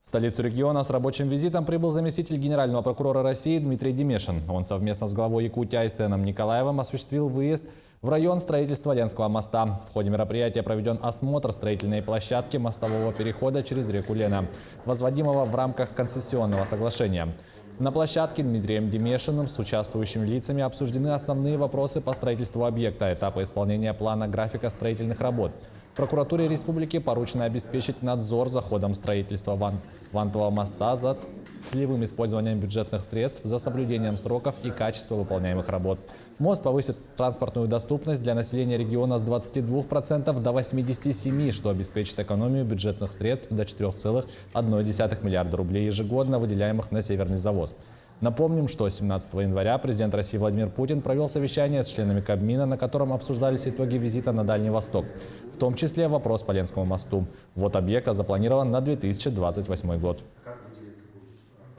В столицу региона с рабочим визитом прибыл заместитель генерального прокурора России Дмитрий Демешин. Он совместно с главой Якутии Айсеном Николаевым осуществил выезд в район строительства Ленского моста. В ходе мероприятия проведен осмотр строительной площадки мостового перехода через реку Лена, возводимого в рамках концессионного соглашения. На площадке Дмитрием Демешиным с участвующими лицами обсуждены основные вопросы по строительству объекта, этапы исполнения плана графика строительных работ. Прокуратуре республики поручено обеспечить надзор за ходом строительства вантового моста, за целевым использованием бюджетных средств, за соблюдением сроков и качества выполняемых работ. Мост повысит транспортную доступность для населения региона с 22% до 87%, что обеспечит экономию бюджетных средств до 4,1 миллиарда рублей ежегодно, выделяемых на северный завоз. Напомним, что 17 января президент России Владимир Путин провел совещание с членами Кабмина, на котором обсуждались итоги визита на Дальний Восток, в том числе вопрос по Ленскому мосту. Ввод объекта запланирован на 2028 год.